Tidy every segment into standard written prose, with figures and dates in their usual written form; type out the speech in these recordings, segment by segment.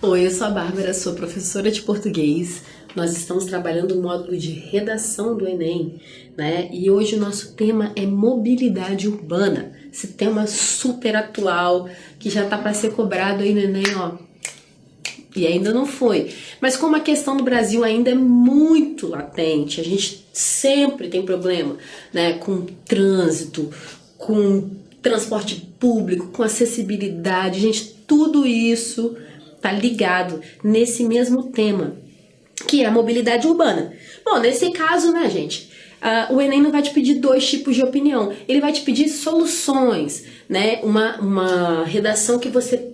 Oi, eu sou a Bárbara, sou professora de português. Nós estamos trabalhando o módulo de redação do Enem, né? E hoje o nosso tema é mobilidade urbana. Esse tema super atual, que já tá para ser cobrado aí no Enem, ó. E ainda não foi. Mas como a questão do Brasil ainda é muito latente, a gente sempre tem problema, né? Com trânsito, com transporte público, com acessibilidade, gente, tudo isso tá ligado nesse mesmo tema, que é a mobilidade urbana. Bom, nesse caso, né, gente, o Enem não vai te pedir dois tipos de opinião, ele vai te pedir soluções, né, uma redação que você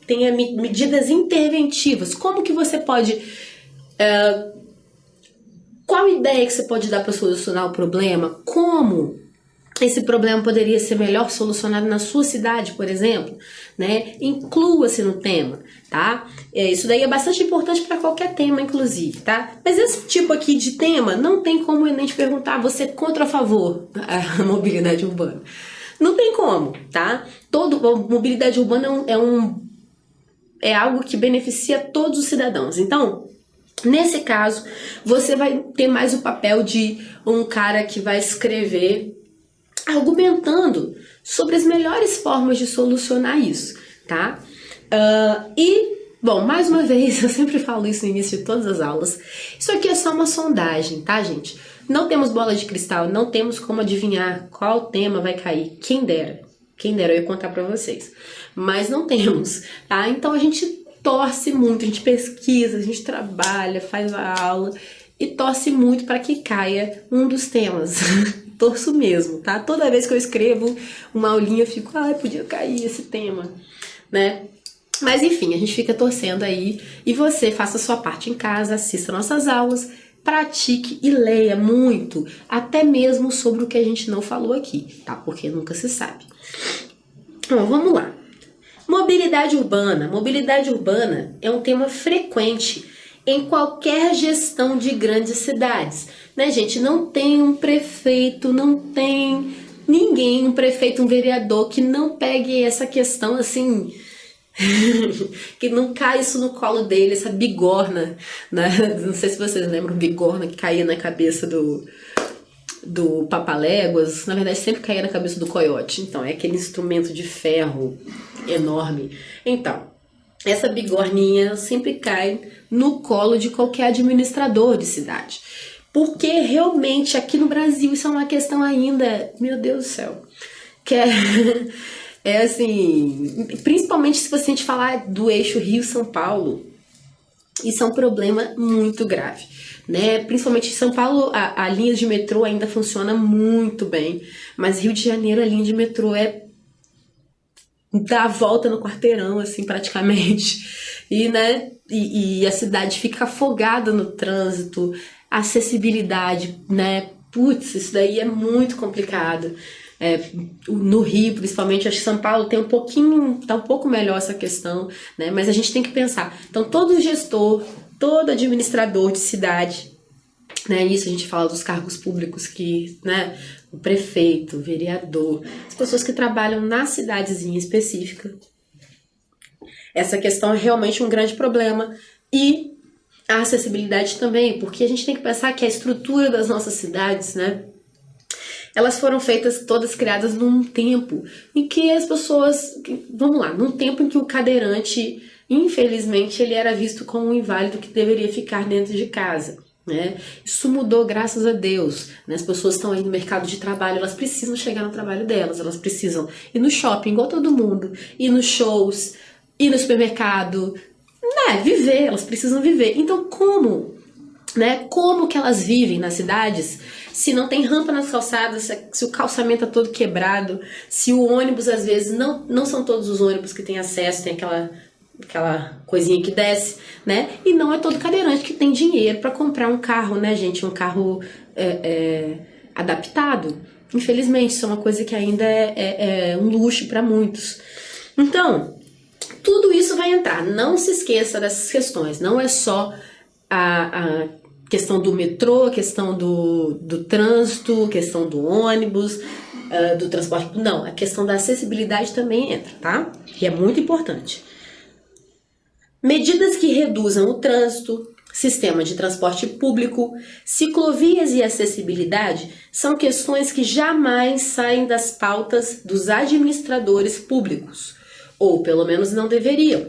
tenha medidas interventivas. Como que você pode... qual ideia que você pode dar para solucionar o problema? Como esse problema poderia ser melhor solucionado na sua cidade, por exemplo, né? Inclua-se no tema, tá? Isso daí é bastante importante para qualquer tema, inclusive, tá? Mas esse tipo aqui de tema não tem como o Enem te perguntar, você é contra ou a favor a mobilidade urbana? Não tem como, tá? Mobilidade urbana é algo que beneficia todos os cidadãos. Então, nesse caso, você vai ter mais o papel de um cara que vai escrever argumentando sobre as melhores formas de solucionar isso, tá? Bom, mais uma vez, eu sempre falo isso no início de todas as aulas, isso aqui é só uma sondagem, tá, gente? Não temos bola de cristal, não temos como adivinhar qual tema vai cair, quem dera, eu ia contar pra vocês, mas não temos, tá? Então a gente torce muito, a gente pesquisa, a gente trabalha, faz a aula e torce muito para que caia um dos temas. Torço mesmo, tá? Toda vez que eu escrevo uma aulinha, eu fico, podia cair esse tema, né? Mas enfim, a gente fica torcendo aí e você faça a sua parte em casa, assista nossas aulas, pratique e leia muito, até mesmo sobre o que a gente não falou aqui, tá? Porque nunca se sabe. Bom, vamos lá. Mobilidade urbana. Mobilidade urbana é um tema frequente em qualquer gestão de grandes cidades, né, gente? Não tem um prefeito, não tem ninguém, um prefeito, um vereador que não pegue essa questão assim, que não cai isso no colo dele, essa bigorna, né? Não sei se vocês lembram, bigorna que caía na cabeça do Papaléguas, na verdade sempre caía na cabeça do coiote. Então, é aquele instrumento de ferro enorme. Então, essa bigorninha sempre cai no colo de qualquer administrador de cidade. Porque realmente aqui no Brasil isso é uma questão ainda, meu Deus do céu, que é assim, principalmente se você falar do eixo Rio-São Paulo, isso é um problema muito grave, né? Principalmente em São Paulo, a linha de metrô ainda funciona muito bem, mas Rio de Janeiro a linha de metrô dá a volta no quarteirão, assim, praticamente. E, né, e a cidade fica afogada no trânsito, acessibilidade, né? Putz, isso daí é muito complicado. No Rio, principalmente, acho que São Paulo tem tá um pouco melhor essa questão, né? Mas a gente tem que pensar. Então, todo gestor, todo administrador de cidade, né? Isso a gente fala dos cargos públicos que, né? O prefeito, o vereador, as pessoas que trabalham na cidadezinha específica. Essa questão é realmente um grande problema. E a acessibilidade também, porque a gente tem que pensar que a estrutura das nossas cidades, né? Elas foram feitas, todas criadas num tempo em que as pessoas, vamos lá, num tempo em que o cadeirante, infelizmente, ele era visto como um inválido que deveria ficar dentro de casa, né? Isso mudou, graças a Deus, né? As pessoas estão aí no mercado de trabalho, elas precisam chegar no trabalho delas, elas precisam ir no shopping igual todo mundo, ir nos shows, ir no supermercado, né? Viver, elas precisam viver. Então, né? Como que elas vivem nas cidades se não tem rampa nas calçadas, se o calçamento é todo quebrado, se o ônibus às vezes não são todos os ônibus que têm acesso, tem aquela coisinha que desce, né? E não é todo cadeirante que tem dinheiro para comprar um carro, né, gente? Um carro adaptado. Infelizmente, isso é uma coisa que ainda é um luxo para muitos. Então, tudo isso vai entrar. Não se esqueça dessas questões. Não é só a questão do metrô, a questão do trânsito, a questão do ônibus, do transporte. Não, a questão da acessibilidade também entra, tá? E é muito importante. Medidas que reduzam o trânsito, sistema de transporte público, ciclovias e acessibilidade são questões que jamais saem das pautas dos administradores públicos, ou pelo menos não deveriam.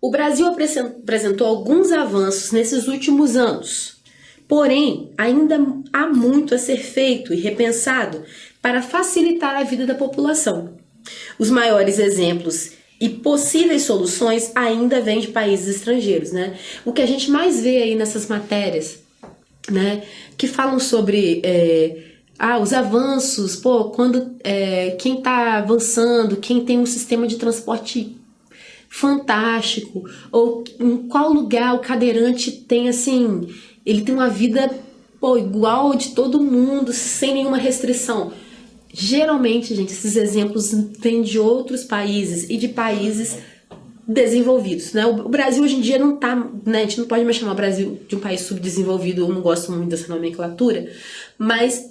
O Brasil apresentou alguns avanços nesses últimos anos, porém ainda há muito a ser feito e repensado para facilitar a vida da população. Os maiores exemplos e possíveis soluções ainda vêm de países estrangeiros, né? O que a gente mais vê aí nessas matérias, né, que falam sobre os avanços, quando quem está avançando, quem tem um sistema de transporte fantástico, ou em qual lugar o cadeirante tem assim, ele tem uma vida igual de todo mundo, sem nenhuma restrição. Geralmente, gente, esses exemplos vêm de outros países e de países desenvolvidos, né? O Brasil hoje em dia não tá, né? A gente não pode mais chamar o Brasil de um país subdesenvolvido, eu não gosto muito dessa nomenclatura, mas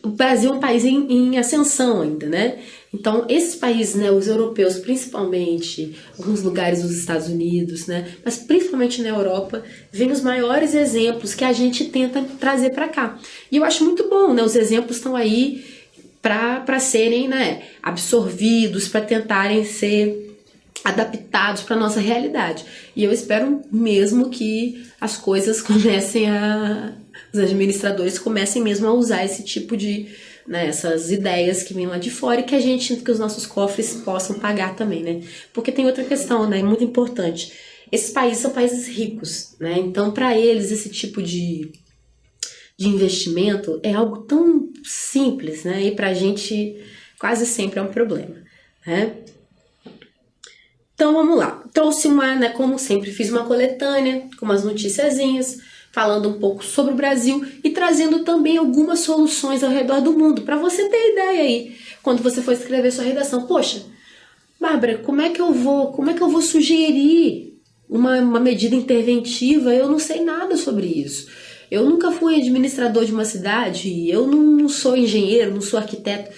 o Brasil é um país em ascensão ainda, né? Então, esses países, né, os europeus, principalmente, alguns lugares dos Estados Unidos, né, mas principalmente na Europa, vem os maiores exemplos que a gente tenta trazer para cá. E eu acho muito bom, né? Os exemplos estão aí para serem, né, absorvidos, para tentarem ser adaptados para nossa realidade. E eu espero mesmo que as coisas os administradores comecem mesmo a usar esse tipo de, né, essas ideias que vêm lá de fora e que os nossos cofres possam pagar também, né? Porque tem outra questão, né, muito importante. Esses países são países ricos, né? Então, para eles, esse tipo de investimento é algo tão simples, né? E pra gente quase sempre é um problema, né? Então vamos lá. Trouxe né, como sempre, fiz uma coletânea com umas noticiazinhas, falando um pouco sobre o Brasil e trazendo também algumas soluções ao redor do mundo, para você ter ideia aí, quando você for escrever sua redação. Poxa, Bárbara, como é que eu vou sugerir uma medida interventiva? Eu não sei nada sobre isso. Eu nunca fui administrador de uma cidade, eu não sou engenheiro, não sou arquiteto.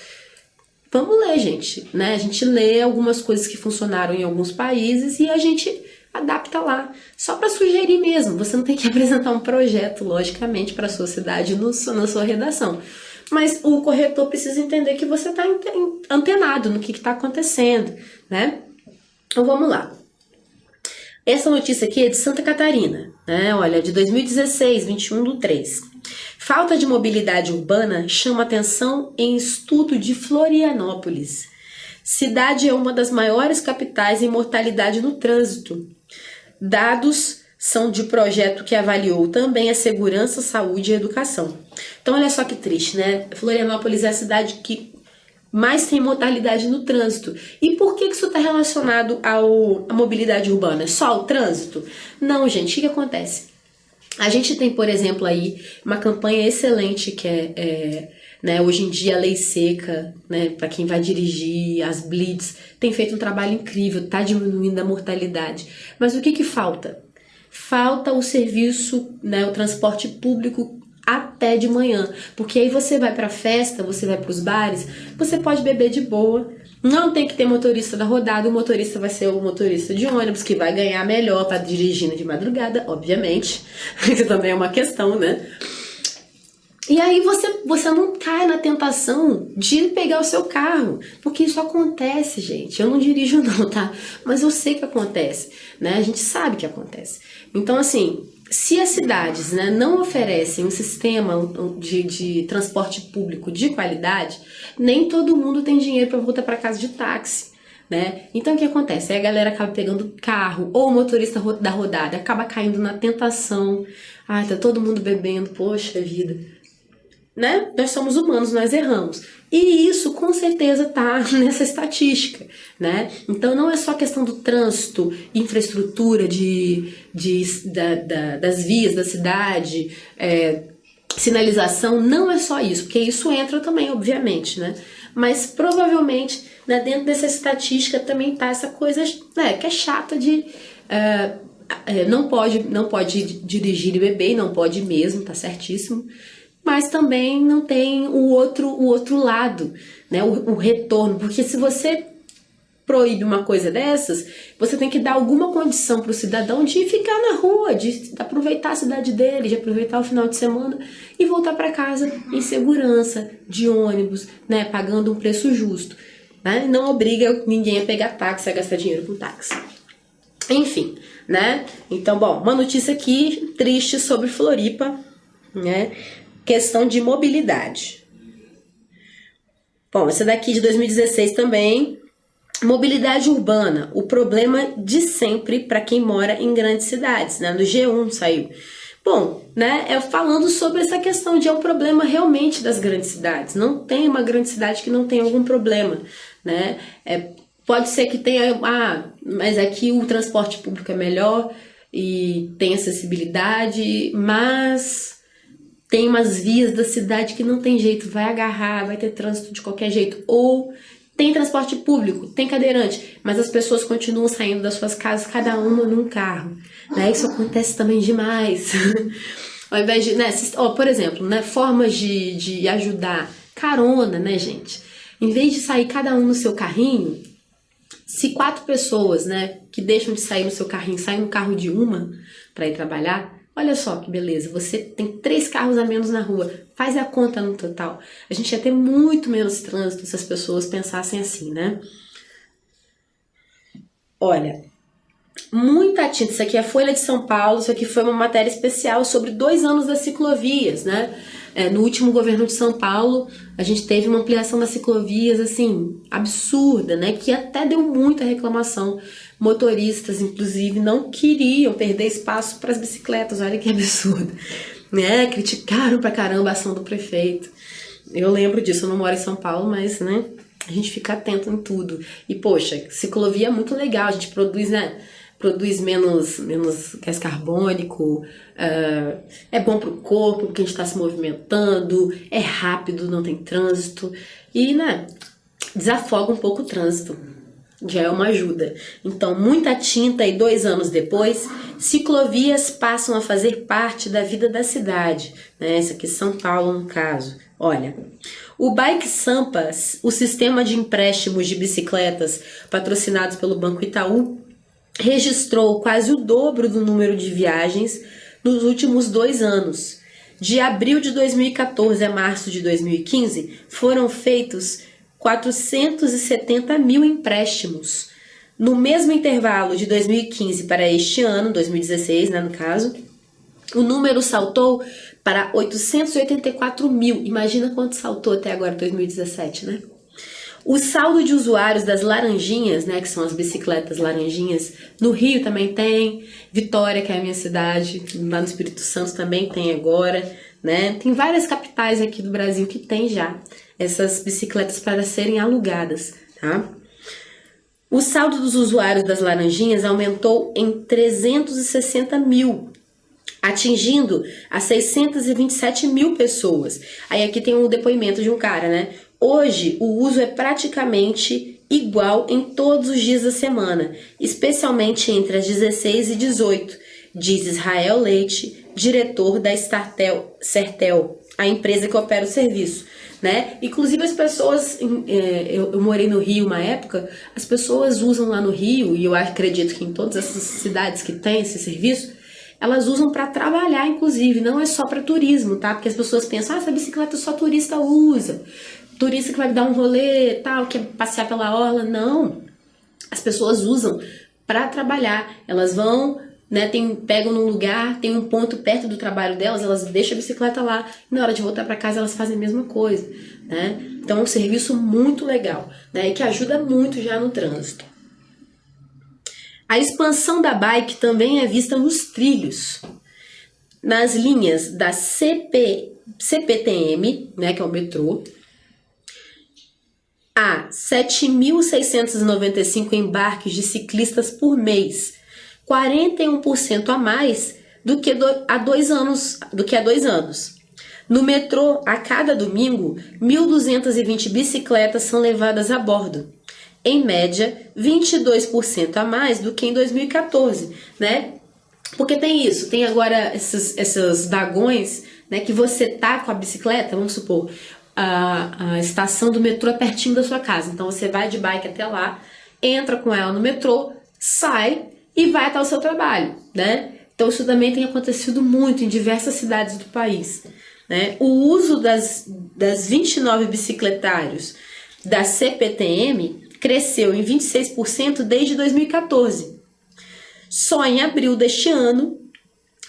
Vamos ler, gente, né? A gente lê algumas coisas que funcionaram em alguns países e a gente adapta lá, só para sugerir mesmo. Você não tem que apresentar um projeto, logicamente, para a sua cidade na sua redação. Mas o corretor precisa entender que você está antenado no que está acontecendo, né? Então vamos lá. Essa notícia aqui é de Santa Catarina, né? Olha, de 2016, 21/3. Falta de mobilidade urbana chama atenção em estudo de Florianópolis. Cidade é uma das maiores capitais em mortalidade no trânsito. Dados são de projeto que avaliou também a segurança, saúde e educação. Então, olha só que triste, né? Florianópolis é a cidade que mais tem mortalidade no trânsito. E por que isso está relacionado à mobilidade urbana? Só o trânsito? Não, gente, o que acontece? A gente tem, por exemplo, aí uma campanha excelente que né, hoje em dia a lei seca, né, para quem vai dirigir, as blitz, tem feito um trabalho incrível, tá diminuindo a mortalidade. Mas o que falta? Falta o serviço, né, o transporte público até de manhã, porque aí você vai para festa, você vai para os bares, você pode beber de boa. Não tem que ter motorista da rodada, o motorista vai ser o motorista de ônibus, que vai ganhar melhor para dirigir de madrugada, obviamente. Isso também é uma questão, né? E aí você não cai na tentação de pegar o seu carro, porque isso acontece, gente. Eu não dirijo não, tá? Mas eu sei que acontece, né? A gente sabe que acontece. Então, assim, se as cidades, né, não oferecem um sistema de transporte público de qualidade, nem todo mundo tem dinheiro para voltar para casa de táxi, né? Então o que acontece? Aí a galera acaba pegando carro, ou o motorista da rodada acaba caindo na tentação. Ai, tá todo mundo bebendo, poxa vida, né? Nós somos humanos, nós erramos. E isso com certeza tá nessa estatística, né? Então não é só questão do trânsito, infraestrutura das vias da cidade, sinalização, não é só isso, porque isso entra também, obviamente, né? Mas provavelmente, né, dentro dessa estatística também tá essa coisa, né, que é chata de não pode dirigir e beber, e não pode mesmo, tá certíssimo. Mas também não tem o outro lado, né? O retorno, porque se você proíbe uma coisa dessas, você tem que dar alguma condição para o cidadão de ficar na rua, de aproveitar a cidade dele, de aproveitar o final de semana e voltar para casa em segurança, de ônibus, né, pagando um preço justo. Né? Não obriga ninguém a pegar táxi, a gastar dinheiro com táxi. Enfim, né? Então, bom, uma notícia aqui triste sobre Floripa, né? Questão de mobilidade. Bom, essa daqui de 2016 também. Mobilidade urbana, o problema de sempre para quem mora em grandes cidades, né? No G1 saiu. Bom, né, falando sobre essa questão de é um problema realmente das grandes cidades. Não tem uma grande cidade que não tenha algum problema, né? Pode ser que tenha, mas aqui o transporte público é melhor e tem acessibilidade, mas tem umas vias da cidade que não tem jeito, vai agarrar, vai ter trânsito de qualquer jeito. Ou tem transporte público, tem cadeirante, mas as pessoas continuam saindo das suas casas, cada uma num carro. Né? Isso acontece também demais. Ao invés de, né, por exemplo, né, formas de ajudar, carona, né, gente? Em vez de sair cada um no seu carrinho, se 4 pessoas, né, que deixam de sair no seu carrinho, saem no carro de uma para ir trabalhar, olha só que beleza, você tem 3 carros a menos na rua, faz a conta no total. A gente ia ter muito menos trânsito se as pessoas pensassem assim, né? Olha, muita tinta, isso aqui é a Folha de São Paulo, isso aqui foi uma matéria especial sobre 2 anos das ciclovias, né? No último governo de São Paulo, a gente teve uma ampliação das ciclovias, assim, absurda, né? Que até deu muita reclamação. Motoristas, inclusive, não queriam perder espaço para as bicicletas, olha que absurdo. Né? Criticaram pra caramba a ação do prefeito. Eu lembro disso, eu não moro em São Paulo, mas, né? A gente fica atento em tudo. E, poxa, ciclovia é muito legal, a gente produz, né? Produz menos gás carbônico, é bom para o corpo, porque a gente está se movimentando, é rápido, não tem trânsito e, né, desafoga um pouco o trânsito, já é uma ajuda. Então, muita tinta e 2 anos depois, ciclovias passam a fazer parte da vida da cidade, né? Essa aqui é São Paulo, no caso. Olha, o Bike Sampa, o sistema de empréstimos de bicicletas patrocinados pelo Banco Itaú, registrou quase o dobro do número de viagens nos últimos 2 anos. De abril de 2014 a março de 2015, foram feitos 470 mil empréstimos. No mesmo intervalo de 2015 para este ano, 2016, né, no caso, o número saltou para 884 mil. Imagina quanto saltou até agora, 2017, né? O saldo de usuários das laranjinhas, né, que são as bicicletas laranjinhas, no Rio também tem, Vitória, que é a minha cidade, lá no Espírito Santo também tem agora, né? Tem várias capitais aqui do Brasil que tem já essas bicicletas para serem alugadas, tá? O saldo dos usuários das laranjinhas aumentou em 360 mil, atingindo a 627 mil pessoas. Aí aqui tem um depoimento de um cara, né? Hoje, o uso é praticamente igual em todos os dias da semana, especialmente entre as 16 e 18, diz Israel Leite, diretor da Sertel, a empresa que opera o serviço. Né? Inclusive as pessoas, eu morei no Rio uma época, as pessoas usam lá no Rio, e eu acredito que em todas essas cidades que tem esse serviço, elas usam para trabalhar, inclusive, não é só para turismo, tá? Porque as pessoas pensam, essa bicicleta só turista usa. Turista que vai dar um rolê, tal, quer passear pela orla. Não, as pessoas usam para trabalhar. Elas vão, né, pegam num lugar, tem um ponto perto do trabalho delas, elas deixam a bicicleta lá, e na hora de voltar para casa elas fazem a mesma coisa, né? Então é um serviço muito legal, né, e que ajuda muito já no trânsito. A expansão da bike também é vista nos trilhos, nas linhas da CPTM, né, que é o metrô. Há 7.695 embarques de ciclistas por mês, 41% a mais do que há 2 anos. No metrô, a cada domingo, 1.220 bicicletas são levadas a bordo. Em média, 22% a mais do que em 2014, né? Porque tem isso, tem agora esses vagões, né, que você tá com a bicicleta, vamos supor, a estação do metrô é pertinho da sua casa, então você vai de bike até lá entra com ela no metrô, sai e vai até o seu trabalho, né? Então isso também tem acontecido muito em diversas cidades do país, né? O uso das 29 bicicletários da CPTM cresceu em 26% desde 2014. Só em abril deste ano,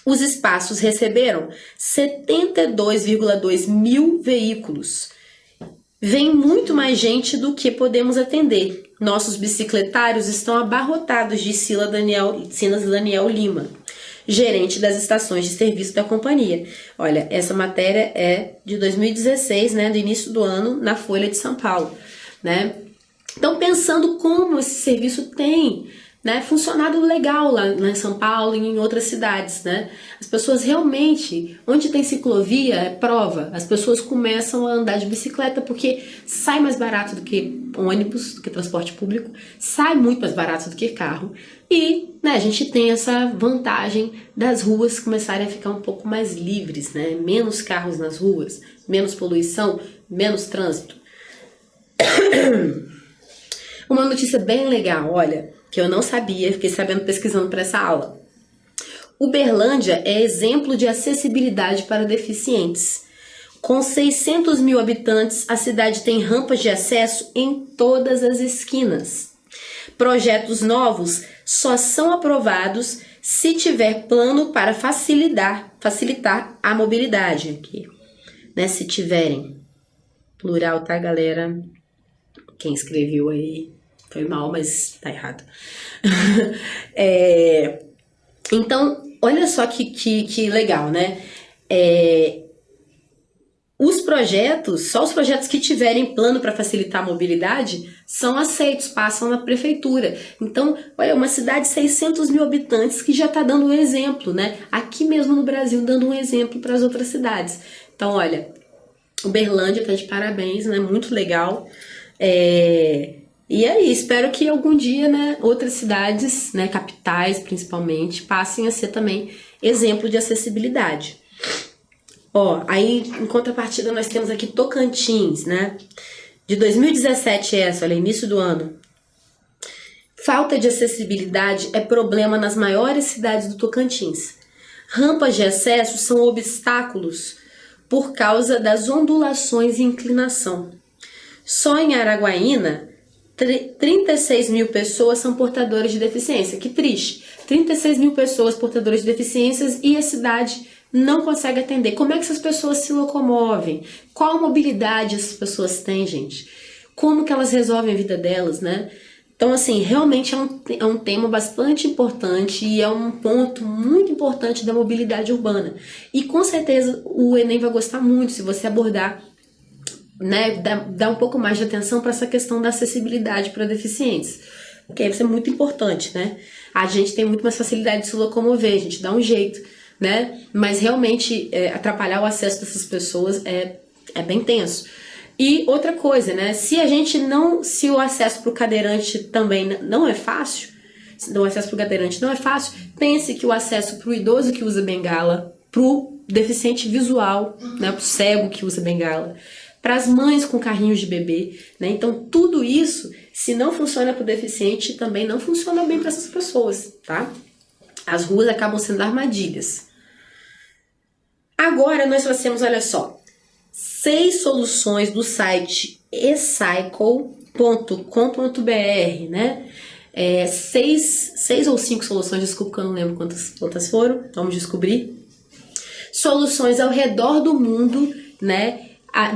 os espaços receberam 72,2 mil veículos. Vem muito mais gente do que podemos atender. Nossos bicicletários estão abarrotados, disse Silas Daniel Lima, gerente das estações de serviço da companhia. Olha, essa matéria é de 2016, né, do início do ano, na Folha de São Paulo, né? Então, pensando como esse serviço tem, né, funcionado legal lá em São Paulo e em outras cidades, né? As pessoas realmente, onde tem ciclovia, é prova, as pessoas começam a andar de bicicleta porque sai mais barato do que ônibus, do que transporte público, sai muito mais barato do que carro e, né, a gente tem essa vantagem das ruas começarem a ficar um pouco mais livres, né? Menos carros nas ruas, menos poluição, menos trânsito. Uma notícia bem legal, olha, que eu não sabia, fiquei sabendo pesquisando para essa aula. Uberlândia é exemplo de acessibilidade para deficientes. Com 600 mil habitantes, a cidade tem rampas de acesso em todas as esquinas. Projetos novos só são aprovados se tiver plano para facilitar a mobilidade aqui, né? Se tiverem, plural, tá, galera? Quem escreveu aí foi mal, mas tá errado. Então, olha só que legal, né? Só os projetos que tiverem plano para facilitar a mobilidade são aceitos, passam na prefeitura. Então, olha, uma cidade de 600 mil habitantes que já está dando um exemplo, né? Aqui mesmo no Brasil, dando um exemplo para as outras cidades. Então, olha, Uberlândia está de parabéns, né? Muito legal. E aí, espero que algum dia, né, outras cidades, né, capitais principalmente, passem a ser também exemplo de acessibilidade. Ó, aí em contrapartida nós temos aqui Tocantins, né, de 2017 olha, início do ano. Falta de acessibilidade é problema nas maiores cidades do Tocantins. Rampas de acesso são obstáculos por causa das ondulações e inclinação. Só em Araguaína, 36 mil pessoas são portadores de deficiência. Que triste. 36 mil pessoas portadoras de deficiências e a cidade não consegue atender. Como é que essas pessoas se locomovem? Qual mobilidade essas pessoas têm, gente? Como que elas resolvem a vida delas, né? Então, assim, realmente é um tema bastante importante e é um ponto muito importante da mobilidade urbana. E com certeza o Enem vai gostar muito se você abordar, né, dar um pouco mais de atenção para essa questão da acessibilidade para deficientes, porque isso é muito importante, né? A gente tem muito mais facilidade de se locomover, a gente dá um jeito, né? Mas realmente atrapalhar o acesso dessas pessoas é bem tenso. E outra coisa, né? Se o acesso para o cadeirante também não é fácil, pense que o acesso para o idoso que usa bengala, para o deficiente visual, né, para o cego que usa bengala, para as mães com carrinhos de bebê, né? Então tudo isso, se não funciona para o deficiente, também não funciona bem para essas pessoas, tá? As ruas acabam sendo armadilhas. Agora nós trouxemos, olha só, 6 soluções do site ecycle.com.br, né? 6 ou 5 soluções, desculpa que eu não lembro quantas foram, vamos descobrir. Soluções ao redor do mundo, né?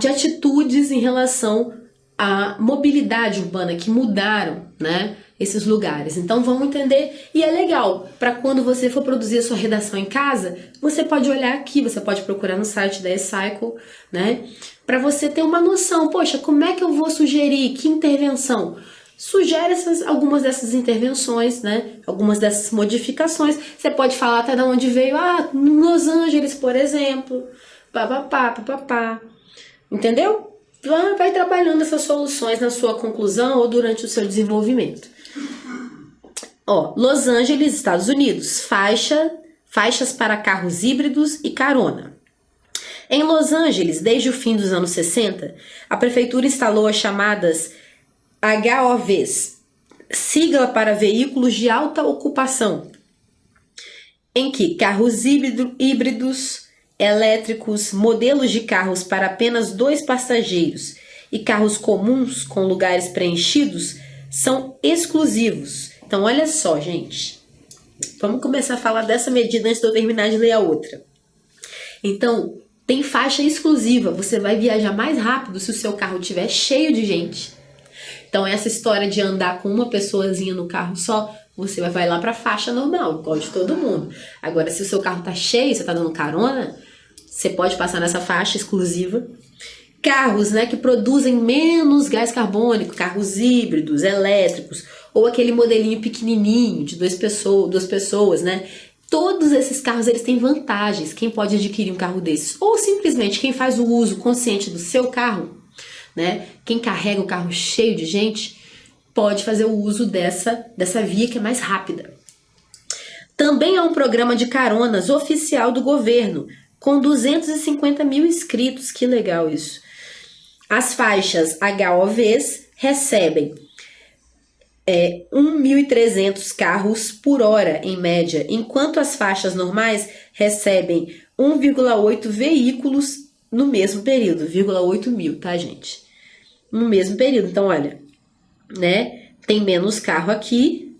De atitudes em relação à mobilidade urbana que mudaram, né, esses lugares. Então vamos entender, e é legal, para quando você for produzir a sua redação em casa, você pode olhar aqui, você pode procurar no site da eCycle, né, para você ter uma noção, poxa, como é que eu vou sugerir, que intervenção? Sugere algumas dessas intervenções, né, algumas dessas modificações. Você pode falar até de onde veio, Los Angeles, por exemplo, papapá. Entendeu? Vai trabalhando essas soluções na sua conclusão ou durante o seu desenvolvimento. Ó, Los Angeles, Estados Unidos, faixas para carros híbridos e carona. Em Los Angeles, desde o fim dos anos 60, a prefeitura instalou as chamadas HOVs, sigla para veículos de alta ocupação, em que carros híbridos, elétricos, modelos de carros para apenas 2 passageiros e carros comuns com lugares preenchidos são exclusivos. Então, olha só, gente. Vamos começar a falar dessa medida antes de eu terminar de ler a outra. Então, tem faixa exclusiva. Você vai viajar mais rápido se o seu carro estiver cheio de gente. Então, essa história de andar com uma pessoazinha no carro só, você vai lá para a faixa normal, pode todo mundo. Agora, se o seu carro tá cheio, você tá dando carona, você pode passar nessa faixa exclusiva. Carros, né, que produzem menos gás carbônico, carros híbridos, elétricos, ou aquele modelinho pequenininho de duas pessoas, né? Todos esses carros, eles têm vantagens. Quem pode adquirir um carro desses? Ou simplesmente quem faz o uso consciente do seu carro, né? Quem carrega o carro cheio de gente, pode fazer o uso dessa via que é mais rápida. Também há um programa de caronas oficial do governo, com 250 mil inscritos. Que legal isso. As faixas HOVs recebem 1.300 carros por hora, em média, enquanto as faixas normais recebem 1,8 veículos no mesmo período, 1,8 mil, tá, gente? No mesmo período. Então, olha, né? Tem menos carro aqui,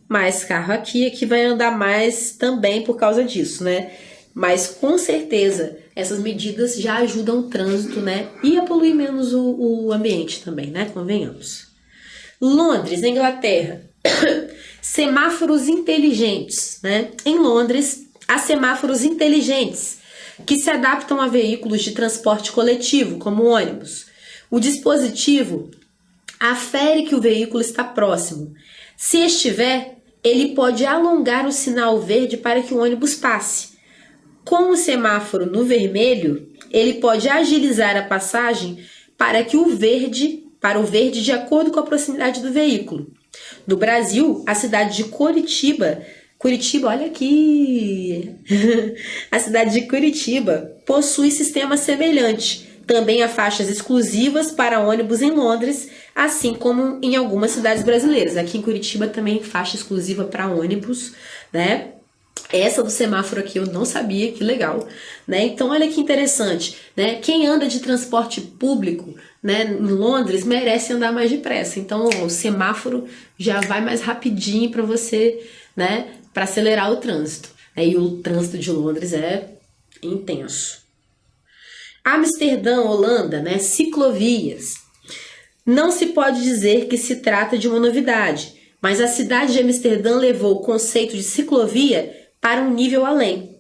mais carro aqui, aqui vai andar mais também por causa disso, né? Mas com certeza essas medidas já ajudam o trânsito, né? E a poluir menos o ambiente também, né? Convenhamos. Londres, Inglaterra. Semáforos inteligentes, né? Em Londres, há semáforos inteligentes que se adaptam a veículos de transporte coletivo, como ônibus. O dispositivo afere que o veículo está próximo. Se estiver, ele pode alongar o sinal verde para que o ônibus passe. Com o semáforo no vermelho, ele pode agilizar a passagem para o verde de acordo com a proximidade do veículo. No Brasil, a cidade de Curitiba, olha aqui, a cidade de Curitiba possui sistema semelhante. Também há faixas exclusivas para ônibus em Londres, assim como em algumas cidades brasileiras. Aqui em Curitiba também faixa exclusiva para ônibus, né? Essa do semáforo aqui eu não sabia, que legal, né? Então olha que interessante, né? Quem anda de transporte público, né, em Londres merece andar mais depressa. Então o semáforo já vai mais rapidinho para você, né, para acelerar o trânsito. E o trânsito de Londres é intenso. Amsterdã, Holanda, né, ciclovias. Não se pode dizer que se trata de uma novidade, mas a cidade de Amsterdã levou o conceito de ciclovia para um nível além.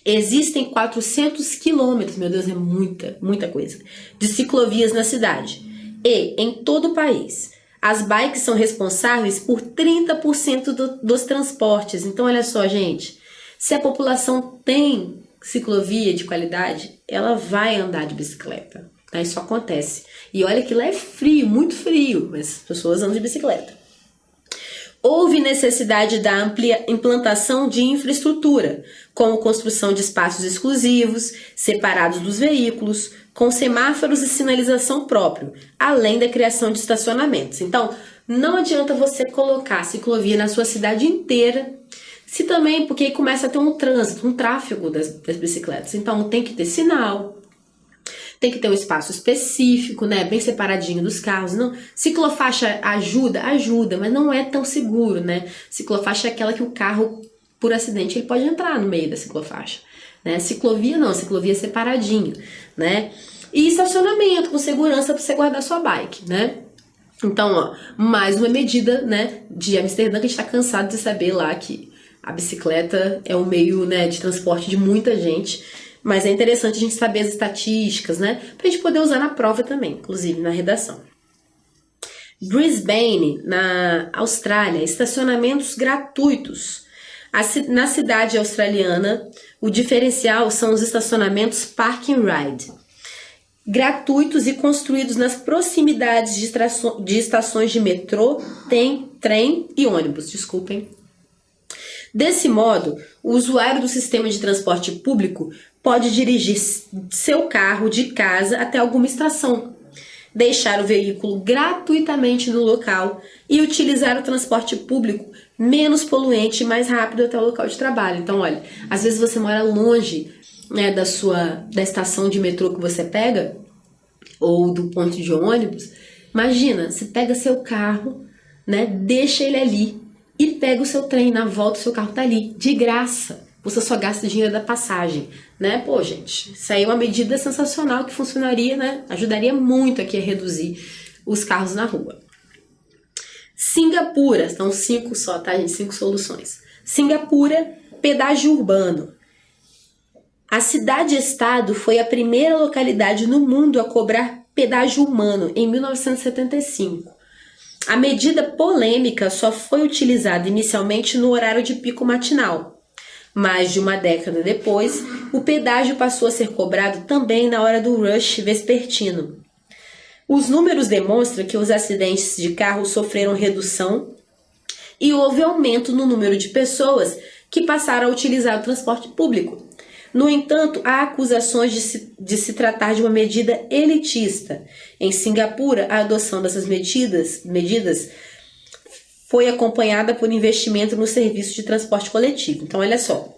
Existem 400 quilômetros, meu Deus, é muita coisa, de ciclovias na cidade. E, em todo o país, as bikes são responsáveis por 30% dos transportes. Então, olha só, gente, se a população tem ciclovia de qualidade, ela vai andar de bicicleta. Tá? Isso acontece. E olha que lá é frio, muito frio, mas as pessoas andam de bicicleta. Houve necessidade da amplia implantação de infraestrutura, como construção de espaços exclusivos, separados dos veículos, com semáforos e sinalização próprio, além da criação de estacionamentos. Então, não adianta você colocar ciclovia na sua cidade inteira, se também, porque aí começa a ter um trânsito, um tráfego das bicicletas. Então, tem que ter sinal, tem que ter um espaço específico, né, bem separadinho dos carros. Não, ciclofaixa ajuda, mas não é tão seguro, né? Ciclofaixa é aquela que o carro, por acidente, ele pode entrar no meio da ciclofaixa, né? Ciclovia não, ciclovia é separadinho, né? E estacionamento com segurança para você guardar sua bike, né? Então, ó, mais uma medida, né, de Amsterdã, que a gente tá cansado de saber lá que a bicicleta é um meio, né, de transporte de muita gente. Mas é interessante a gente saber as estatísticas, né? Pra gente poder usar na prova também, inclusive na redação. Brisbane, na Austrália, estacionamentos gratuitos. Na cidade australiana, o diferencial são os estacionamentos Park and Ride. Gratuitos e construídos nas proximidades de estações de metrô, trem e ônibus, desculpem. Desse modo, o usuário do sistema de transporte público pode dirigir seu carro de casa até alguma estação, deixar o veículo gratuitamente no local e utilizar o transporte público menos poluente e mais rápido até o local de trabalho. Então, olha, às vezes você mora longe, né, da estação de metrô que você pega, ou do ponto de ônibus. Imagina, você pega seu carro, né, deixa ele ali e pega o seu trem. Na volta o seu carro tá ali, de graça. Você só gasta dinheiro da passagem, né? Pô, gente, isso aí é uma medida sensacional que funcionaria, né? Ajudaria muito aqui a reduzir os carros na rua. Singapura, são 5 só, tá, gente? 5 soluções. Singapura, pedágio urbano. A cidade-estado foi a primeira localidade no mundo a cobrar pedágio humano em 1975. A medida polêmica só foi utilizada inicialmente no horário de pico matinal. Mais de uma década depois, o pedágio passou a ser cobrado também na hora do rush vespertino. Os números demonstram que os acidentes de carro sofreram redução e houve aumento no número de pessoas que passaram a utilizar o transporte público. No entanto, há acusações de se tratar de uma medida elitista. Em Singapura, a adoção dessas medidas foi acompanhada por investimento no serviço de transporte coletivo. Então, olha só.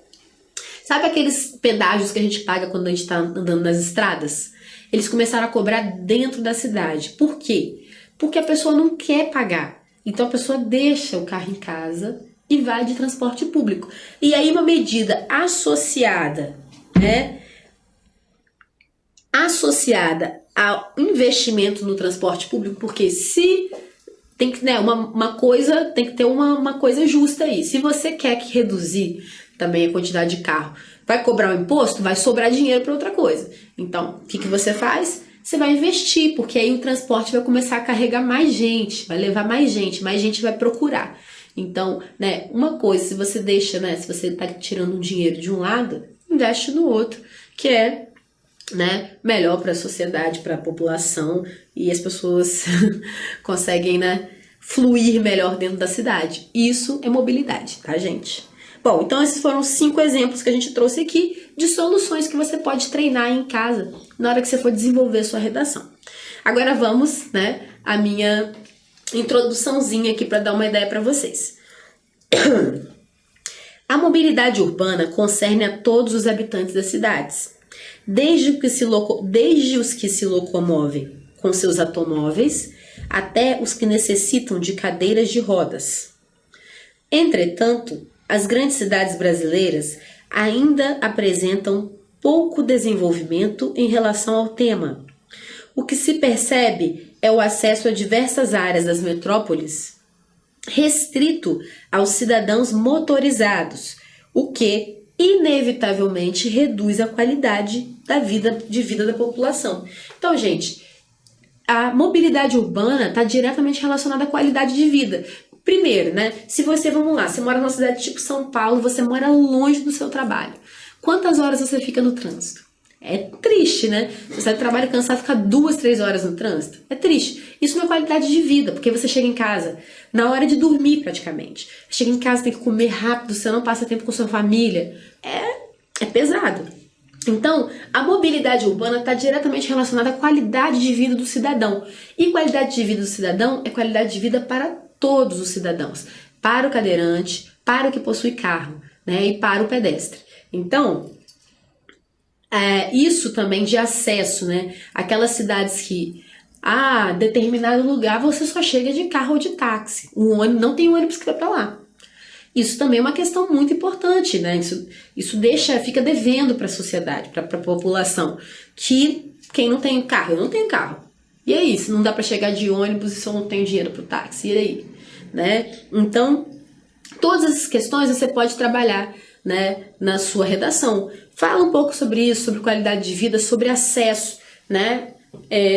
Sabe aqueles pedágios que a gente paga quando a gente está andando nas estradas? Eles começaram a cobrar dentro da cidade. Por quê? Porque a pessoa não quer pagar. Então, a pessoa deixa o carro em casa e vai de transporte público. E aí, uma medida associada ao investimento no transporte público, porque se tem que, né, uma coisa, tem que ter uma coisa justa aí. Se você quer reduzir também a quantidade de carro, vai cobrar um imposto, vai sobrar dinheiro para outra coisa. Então, o que você faz? Você vai investir, porque aí o transporte vai começar a carregar mais gente, vai levar mais gente vai procurar. Então, né, uma coisa, se você deixa, né, se você está tirando um dinheiro de um lado, investe no outro, que é, né, melhor para a sociedade, para a população, e as pessoas conseguem, né, fluir melhor dentro da cidade. Isso é mobilidade, tá, gente? Bom, então esses foram 5 exemplos que a gente trouxe aqui de soluções que você pode treinar em casa na hora que você for desenvolver a sua redação. Agora vamos, né, a minha introduçãozinha aqui para dar uma ideia para vocês. A mobilidade urbana concerne a todos os habitantes das cidades, desde os que se locomovem com seus automóveis até os que necessitam de cadeiras de rodas. Entretanto, as grandes cidades brasileiras ainda apresentam pouco desenvolvimento em relação ao tema. O que se percebe é o acesso a diversas áreas das metrópoles restrito aos cidadãos motorizados, o que inevitavelmente reduz a qualidade de vida da população. Então, gente, a mobilidade urbana está diretamente relacionada à qualidade de vida. Primeiro, né, se você, vamos lá, você mora numa cidade tipo São Paulo, você mora longe do seu trabalho. Quantas horas você fica no trânsito? É triste, né? Você sai do trabalho cansado, fica 2, 3 horas no trânsito. É triste. Isso não é qualidade de vida, porque você chega em casa na hora de dormir praticamente. Chega em casa, tem que comer rápido, você não passa tempo com sua família. É pesado. Então, a mobilidade urbana está diretamente relacionada à qualidade de vida do cidadão. E qualidade de vida do cidadão é qualidade de vida para todos os cidadãos. Para o cadeirante, para o que possui carro, né? E para o pedestre. Então, isso também de acesso, né? Aquelas cidades que, determinado lugar você só chega de carro ou de táxi. Não tem ônibus que vai para lá. Isso também é uma questão muito importante, né? Isso fica devendo para a sociedade, para a população, que quem não tem carro, eu não tenho carro. E aí, se não dá para chegar de ônibus e se eu não tenho dinheiro para o táxi, e aí? Né? Então, todas essas questões você pode trabalhar, né, na sua redação. Fala um pouco sobre isso, sobre qualidade de vida, sobre acesso, né?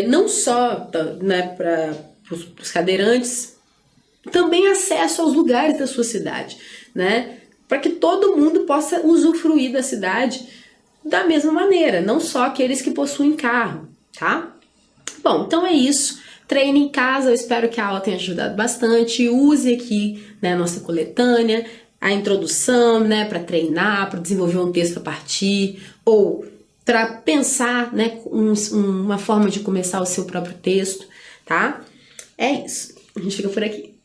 Não só, né, para os cadeirantes, também acesso aos lugares da sua cidade, né? Para que todo mundo possa usufruir da cidade da mesma maneira, não só aqueles que possuem carro, tá? Bom, então é isso. Treine em casa, eu espero que a aula tenha ajudado bastante. Use aqui, né, a nossa coletânea, a introdução, né, para treinar, para desenvolver um texto a partir, ou para pensar, né, uma forma de começar o seu próprio texto. tá? É isso. A gente fica por aqui.